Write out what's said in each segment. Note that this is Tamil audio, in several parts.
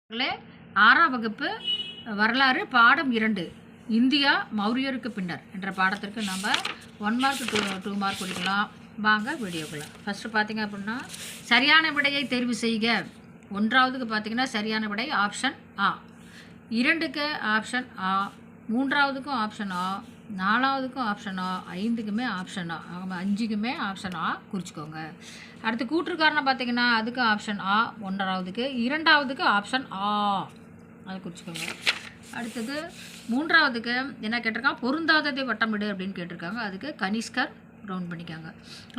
மக்களே, 6ஆம் வகுப்பு வரலாறு பாடம் 2 இந்தியா மௌரியருக்கு பின்னர் என்ற பாடத்திற்கு நம்ம 1 மார்க் 2 மார்க் கொடுக்கலாம். வாங்க வீடியோக்குள்ள. ஃபஸ்ட்டு பார்த்தீங்க அப்படின்னா சரியான விடையை தேர்வு செய்க. 1ஆவதுக்கு பார்த்தீங்கன்னா சரியான விடை ஆப்ஷன் ஆ, 2க்கு ஆப்ஷன் ஆ, 3ஆவதுக்கும் ஆப்ஷன் ஆ, 4ஆவதுக்கும் ஆப்ஷன் ஆ, 5க்குமே ஆப்ஷன் ஆ, 5க்குமே ஆப்ஷன் ஆ குறிச்சிக்கோங்க. அடுத்து கூற்று காரணம் பார்த்தீங்கன்னா அதுக்கு ஆப்ஷன் ஆ 1ஆவதுக்கு, 2ஆவதுக்கு ஆப்ஷன் ஆ அதை குறிச்சிக்கோங்க. அடுத்தது 3ஆவதுக்கு என்ன கேட்டிருக்காங்க, பொருந்தாததை வட்டமிடு அப்படின்னு கேட்டிருக்காங்க. அதுக்கு கனிஷ்கர் ரவுண்ட் பண்ணிக்காங்க.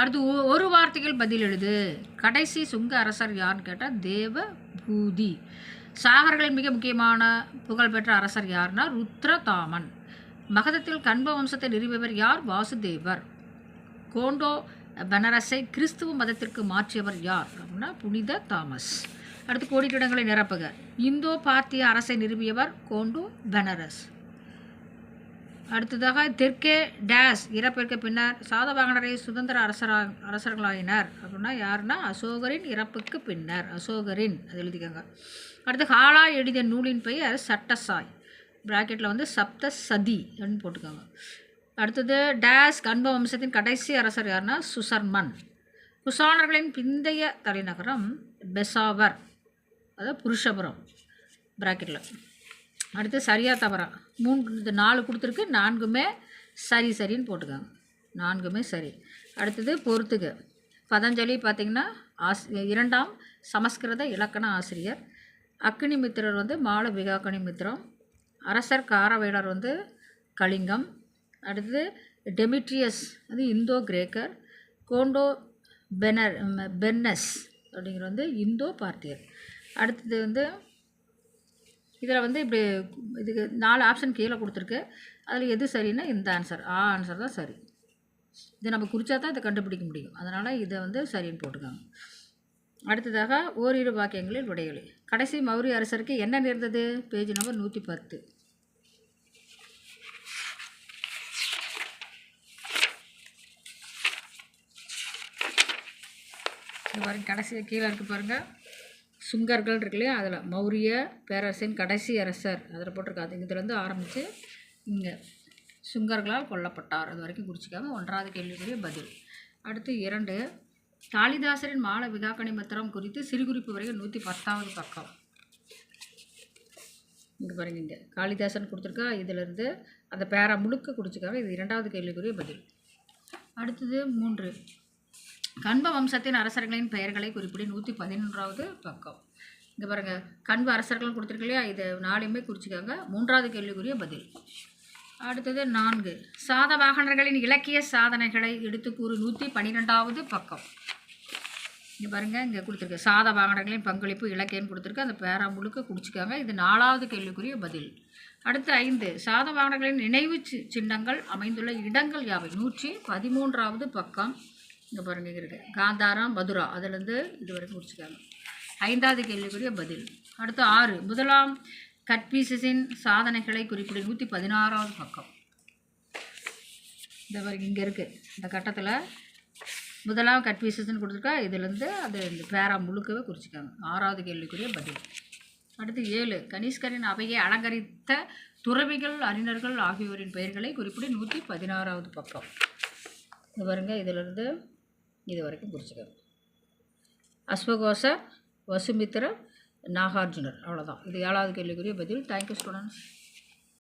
அடுத்து ஒரு வார்த்தைகள் பதில் எழுது. கடைசி சுங்க அரசர் யாருன்னு கேட்டால் தேவபூதி. சாகர்களின் மிக முக்கியமான புகழ்பெற்ற அரசர் யாருன்னா ருத்ரதாமன். மகதத்தில் கண்ப வம்சத்தை நிறுவியவர் யார்? வாசுதேவர். கோண்டோ பனரஸை கிறிஸ்துவ மதத்திற்கு மாற்றியவர் யார் அப்படின்னா புனித தாமஸ். அடுத்து கோடிட்டிடங்களை நிரப்புக. இந்தோ பார்த்திய அரசை நிறுவியவர் கோண்டோ பனரஸ். அடுத்ததாக தெற்கே டேஸ் இறப்பிற்கு பின்னர் சாதவாகனரை சுதந்திர அரசர்களாயினர் அப்படின்னா யாருன்னா அசோகரின் இறப்புக்கு பின்னர். அசோகரின் அது எழுதிக்கோங்க. அடுத்து ஹாலா எழுதிய நூலின் பெயர் சட்டசாய், ப்ராக்கெட்டில் சப்த சதி அப்படின்னு போட்டுக்கோங்க. அடுத்தது டேஸ் கண்ப வம்சத்தின் கடைசி அரசர் யாருன்னா சுசர்மன். குசானர்களின் பிந்தைய தலைநகரம் பெசாவர், அதாவது புருஷபுரம் ப்ராக்கெட்டில். அடுத்து சரியா தவறா 4 கொடுத்துருக்கு, 4மே சரின்னு போட்டுக்காங்க. 4மே சரி. அடுத்தது பொறுத்துக. பதஞ்சலி பார்த்திங்கன்னா 2ஆம் சமஸ்கிருத இலக்கண ஆசிரியர். அக்னிமித்திரர் மால விகாக்னிமித்திரம். அரசர் காரவேலர் கலிங்கம். அடுத்தது டெமிட்ரியஸ் இந்தோ கிரேக்கர். கோண்டோ பென்னஸ் அப்படிங்கிற இந்தோ பார்த்தியர். அடுத்தது இதில் இப்படி இதுக்கு 4 ஆப்ஷன் கீழே கொடுத்துருக்கு. அதில் எது சரின்னா இந்த ஆன்சர் ஆ ஆன்சர் தான் சரி. இதை நம்ம குறித்தா தான் இதை கண்டுபிடிக்க முடியும். அதனால் இதை சரின்னு போட்டுக்காங்க. அடுத்ததாக ஓரிரு வாக்கியங்களில் விடைகளை. கடைசி மௌரிய அரசருக்கு என்ன நேர்ந்தது? Page number 110. பாருங்க, கடைசி கீழே இருக்குது பாருங்கள், சுங்கர்கள் இருக்கு இல்லையா, அதில் மௌரிய பேரரசின் கடைசி அரசர் அதில் போட்டிருக்காது. இதுலேருந்து ஆரம்பித்து இங்கே சுங்கர்களால் கொல்லப்பட்டார் அது வரைக்கும் குறிச்சிக்காங்க. 1ஆவது கேள்விக்குரிய பதில். அடுத்து 2 காளிதாசரின் மால விகாக்னிமித்திரம் குறித்து சிறுகுறிப்பு வரைக்கும் 110வது பக்கம். இங்கே பாருங்கள், இங்கே காளிதாசன் கொடுத்துருக்கா, இதிலேருந்து அந்த பேரா முழுக்க குறிச்சிக்காங்க. இது 2ஆவது கேள்விக்குரிய பதில். அடுத்தது 3 கண்ப வம்சத்தின் அரசர்களின் பெயர்களை குறிப்பிட 111வது பக்கம். இங்கே பாருங்கள், கண்ப அரசர்கள் கொடுத்துருக்கு இல்லையா, இதை 4மே குறிச்சிக்காங்க. 3ஆவது கேள்விக்குரிய பதில். அடுத்தது 4 சாதவாகனர்களின் இலக்கிய சாதனைகளை எடுத்து கூறு 112வது பக்கம். இங்கே பாருங்கள், இங்கே கொடுத்துருக்கு சாதவாகனர்களின் பங்களிப்பு இலக்கியன்னு கொடுத்துருக்கு. அந்த பேரா முழுக்க குறிச்சிக்காங்க. இது 4ஆவது கேள்விக்குரிய பதில். அடுத்து 5 சாதவாகனர்களின் நினைவு சின்னங்கள் அமைந்துள்ள இடங்கள் யாவை 113வது பக்கம். இங்கே பாருங்கள், இங்கே இருக்குது காந்தாரம் மதுரா, அதிலேருந்து இது வரைக்கும் முடிச்சுக்காங்க. 5ஆவது கேள்விக்குரிய பதில். அடுத்து 6 முதலாம் கட்பீசஸின் சாதனைகளை குறிப்பிட 116வது பக்கம். இந்த பாருங்க, இங்கே இருக்குது இந்த கட்டத்தில் முதலாம் கட்பீசஸ்ன்னு கொடுத்துருக்கா, இதிலேருந்து அது இந்த பேரா முழுக்கவே குறிச்சிக்காங்க. 6ஆவது கேள்விக்குரிய பதில். அடுத்து 7 கனிஷ்கரின் அவையை அலங்கரித்த துறவிகள் அறிஞர்கள் ஆகியோரின் பெயர்களை குறிப்பிட 116வது பக்கம். இது பாருங்கள், இதிலிருந்து இது வரைக்கும் குறிச்சிக்காங்க. அஸ்வகோசர், வசுமித்திரர், நாகார்ஜுனர், அவ்வளோதான். இது 7ஆவது கேள்விக்குரிய பதில். Thank you students.